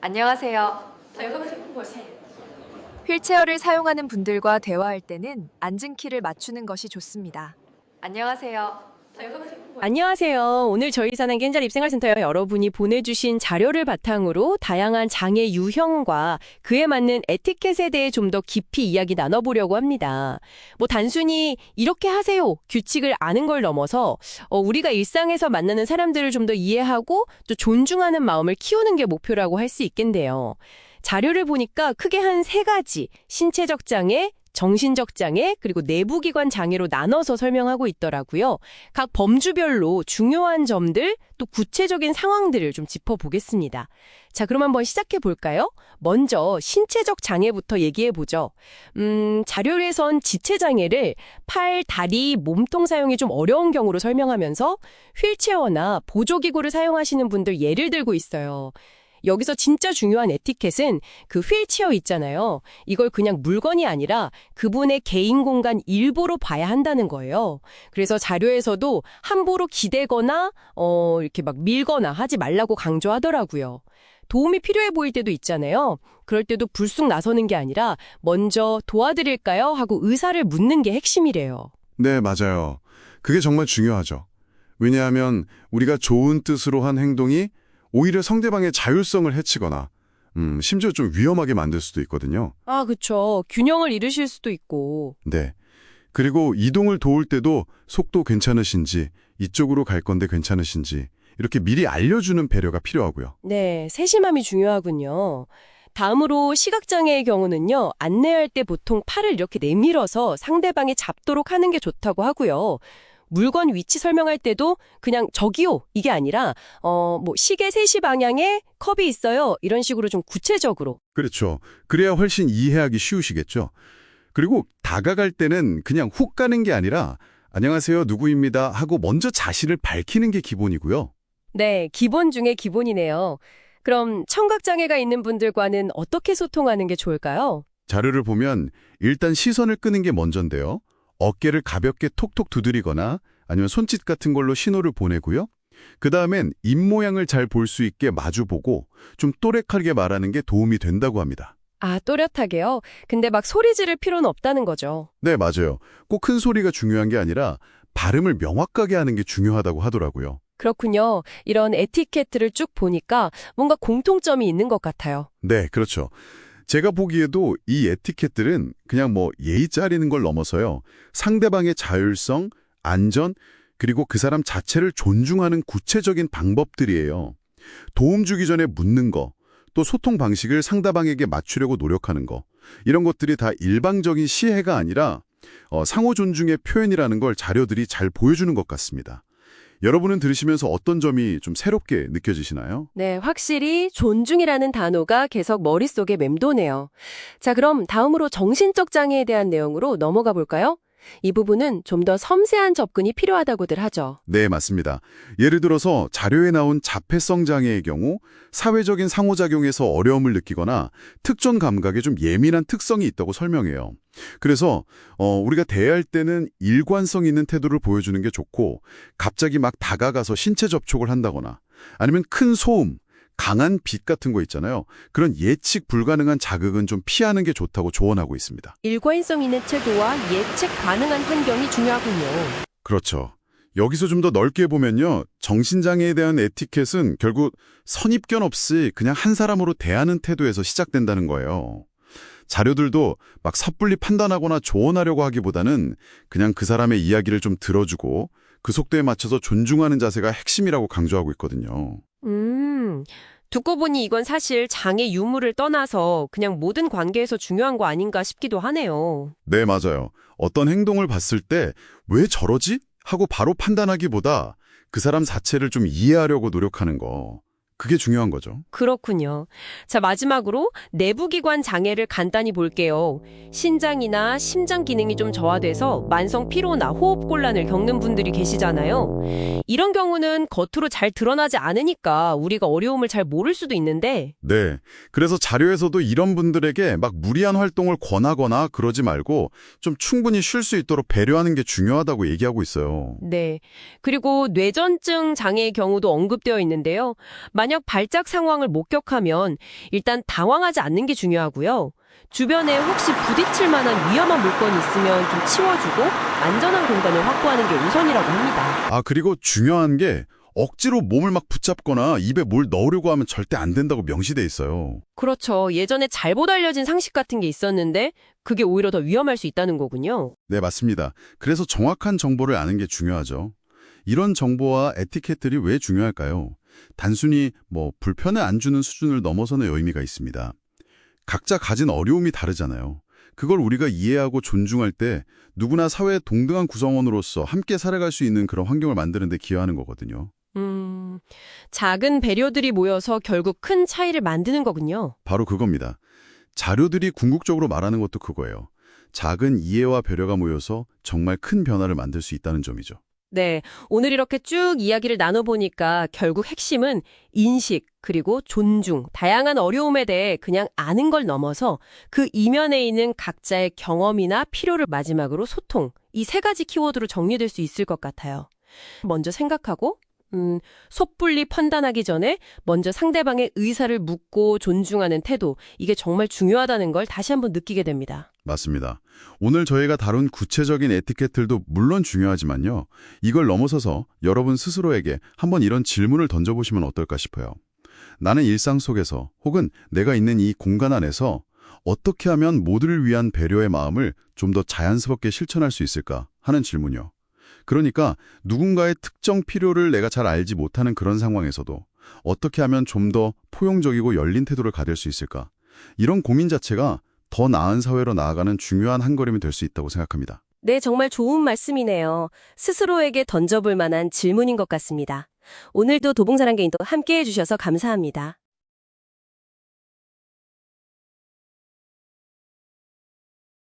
안녕하세요. 휠체어를 사용하는 분들과 대화할 때는 앉은 키를 맞추는 것이 좋습니다. 안녕하세요. 안녕하세요. 오늘 저희 사는 겐잘 입생활센터 여러분이 보내주신 자료를 바탕으로 다양한 장애 유형과 그에 맞는 에티켓에 대해 좀 더 깊이 이야기 나눠보려고 합니다. 단순히 이렇게 하세요 규칙을 아는 걸 넘어서 우리가 일상에서 만나는 사람들을 좀 더 이해하고 또 존중하는 마음을 키우는 게 목표라고 할 수 있겠네요. 자료를 보니까 크게 한 3가지, 신체적 장애, 정신적 장애, 그리고 내부기관 장애로 나눠서 설명하고 있더라고요. 각 범주별로 중요한 점들, 또 구체적인 상황들을 좀 짚어보겠습니다. 자, 그럼 한번 시작해 볼까요? 먼저 신체적 장애부터 얘기해 보죠. 자료에선 지체 장애를 팔, 다리, 몸통 사용이 좀 어려운 경우로 설명하면서 휠체어나 보조기구를 사용하시는 분들 예를 들고 있어요. 여기서 진짜 중요한 에티켓은 그 휠체어 있잖아요. 이걸 그냥 물건이 아니라 그분의 개인 공간 일부로 봐야 한다는 거예요. 그래서 자료에서도 함부로 기대거나 이렇게 막 밀거나 하지 말라고 강조하더라고요. 도움이 필요해 보일 때도 있잖아요. 그럴 때도 불쑥 나서는 게 아니라 먼저 도와드릴까요? 하고 의사를 묻는 게 핵심이래요. 네, 맞아요. 그게 정말 중요하죠. 왜냐하면 우리가 좋은 뜻으로 한 행동이 오히려 상대방의 자율성을 해치거나 심지어 좀 위험하게 만들 수도 있거든요. 아, 그쵸. 균형을 잃으실 수도 있고. 네. 그리고 이동을 도울 때도 속도 괜찮으신지, 이쪽으로 갈 건데 괜찮으신지 이렇게 미리 알려주는 배려가 필요하고요. 네, 세심함이 중요하군요. 다음으로 시각장애의 경우는요, 안내할 때 보통 팔을 이렇게 내밀어서 상대방이 잡도록 하는 게 좋다고 하고요. 물건 위치 설명할 때도 그냥 저기요 이게 아니라 시계 3시 방향에 컵이 있어요 이런 식으로 좀 구체적으로. 그렇죠. 그래야 훨씬 이해하기 쉬우시겠죠. 그리고 다가갈 때는 그냥 훅 가는 게 아니라 안녕하세요 누구입니다 하고 먼저 자신을 밝히는 게 기본이고요. 네, 기본 중에 기본이네요. 그럼 청각장애가 있는 분들과는 어떻게 소통하는 게 좋을까요? 자료를 보면 일단 시선을 끄는 게 먼저인데요. 어깨를 가볍게 톡톡 두드리거나 아니면 손짓 같은 걸로 신호를 보내고요. 그 다음엔 입모양을 잘 볼 수 있게 마주보고 좀 또렷하게 말하는 게 도움이 된다고 합니다. 아, 또렷하게요? 근데 막 소리 지를 필요는 없다는 거죠. 네, 맞아요. 꼭 큰 소리가 중요한 게 아니라 발음을 명확하게 하는 게 중요하다고 하더라고요. 그렇군요. 이런 에티켓을 쭉 보니까 뭔가 공통점이 있는 것 같아요. 네, 그렇죠. 제가 보기에도 이 에티켓들은 그냥 예의 짜리는 걸 넘어서요. 상대방의 자율성, 안전, 그리고 그 사람 자체를 존중하는 구체적인 방법들이에요. 도움 주기 전에 묻는 거, 또 소통 방식을 상대방에게 맞추려고 노력하는 거, 이런 것들이 다 일방적인 시혜가 아니라 상호 존중의 표현이라는 걸 자료들이 잘 보여주는 것 같습니다. 여러분은 들으시면서 어떤 점이 좀 새롭게 느껴지시나요? 네, 확실히 존중이라는 단어가 계속 머릿속에 맴도네요. 자, 그럼 다음으로 정신적 장애에 대한 내용으로 넘어가 볼까요? 이 부분은 좀 더 섬세한 접근이 필요하다고들 하죠. 네, 맞습니다. 예를 들어서 자료에 나온 자폐성 장애의 경우 사회적인 상호작용에서 어려움을 느끼거나 특정 감각에 좀 예민한 특성이 있다고 설명해요. 그래서 우리가 대할 때는 일관성 있는 태도를 보여주는 게 좋고 갑자기 막 다가가서 신체 접촉을 한다거나 아니면 큰 소음, 강한 빛 같은 거 있잖아요. 그런 예측 불가능한 자극은 좀 피하는 게 좋다고 조언하고 있습니다. 일관성 있는 태도와 예측 가능한 환경이 중요하군요. 그렇죠. 여기서 좀 더 넓게 보면요. 정신장애에 대한 에티켓은 결국 선입견 없이 그냥 한 사람으로 대하는 태도에서 시작된다는 거예요. 자료들도 막 섣불리 판단하거나 조언하려고 하기보다는 그냥 그 사람의 이야기를 좀 들어주고 그 속도에 맞춰서 존중하는 자세가 핵심이라고 강조하고 있거든요. 듣고 보니 이건 사실 장애 유무를 떠나서 그냥 모든 관계에서 중요한 거 아닌가 싶기도 하네요. 네, 맞아요. 어떤 행동을 봤을 때 왜 저러지? 하고 바로 판단하기보다 그 사람 자체를 좀 이해하려고 노력하는 거. 그게 중요한 거죠. 그렇군요. 자, 마지막으로 내부기관 장애를 간단히 볼게요. 신장이나 심장 기능이 좀 저하돼서 만성 피로나 호흡곤란을 겪는 분들이 계시잖아요. 이런 경우는 겉으로 잘 드러나지 않으니까 우리가 어려움을 잘 모를 수도 있는데 네. 그래서 자료에서도 이런 분들에게 막 무리한 활동을 권하거나 그러지 말고 좀 충분히 쉴 수 있도록 배려하는 게 중요하다고 얘기하고 있어요. 네. 그리고 뇌전증 장애의 경우도 언급되어 있는데요. 만약 만약 발작 상황을 목격하면 일단 당황하지 않는 게 중요하고요. 주변에 혹시 부딪힐 만한 위험한 물건이 있으면 좀 치워주고 안전한 공간을 확보하는 게 우선이라고 합니다. 아, 그리고 중요한 게 억지로 몸을 막 붙잡거나 입에 뭘 넣으려고 하면 절대 안 된다고 명시돼 있어요. 그렇죠. 예전에 잘못 알려진 상식 같은 게 있었는데 그게 오히려 더 위험할 수 있다는 거군요. 네, 맞습니다. 그래서 정확한 정보를 아는 게 중요하죠. 이런 정보와 에티켓들이 왜 중요할까요? 단순히 불편을 안 주는 수준을 넘어서는 의미가 있습니다. 각자 가진 어려움이 다르잖아요. 그걸 우리가 이해하고 존중할 때 누구나 사회의 동등한 구성원으로서 함께 살아갈 수 있는 그런 환경을 만드는 데 기여하는 거거든요. 작은 배려들이 모여서 결국 큰 차이를 만드는 거군요. 바로 그겁니다. 자료들이 궁극적으로 말하는 것도 그거예요. 작은 이해와 배려가 모여서 정말 큰 변화를 만들 수 있다는 점이죠. 네, 오늘 이렇게 쭉 이야기를 나눠보니까 결국 핵심은 인식, 그리고 존중, 다양한 어려움에 대해 그냥 아는 걸 넘어서 그 이면에 있는 각자의 경험이나 필요를 마지막으로 소통, 이 세 가지 키워드로 정리될 수 있을 것 같아요. 먼저 생각하고, 섣불리 판단하기 전에 먼저 상대방의 의사를 묻고 존중하는 태도, 이게 정말 중요하다는 걸 다시 한번 느끼게 됩니다. 맞습니다. 오늘 저희가 다룬 구체적인 에티켓들도 물론 중요하지만요. 이걸 넘어서서 여러분 스스로에게 한번 이런 질문을 던져보시면 어떨까 싶어요. 나는 일상 속에서 혹은 내가 있는 이 공간 안에서 어떻게 하면 모두를 위한 배려의 마음을 좀 더 자연스럽게 실천할 수 있을까 하는 질문이요. 그러니까 누군가의 특정 필요를 내가 잘 알지 못하는 그런 상황에서도 어떻게 하면 좀 더 포용적이고 열린 태도를 가질 수 있을까? 이런 고민 자체가 더 나은 사회로 나아가는 중요한 한 걸음이 될 수 있다고 생각합니다. 네, 정말 좋은 말씀이네요. 스스로에게 던져볼 만한 질문인 것 같습니다. 오늘도 도봉사랑개인도 함께해 주셔서 감사합니다.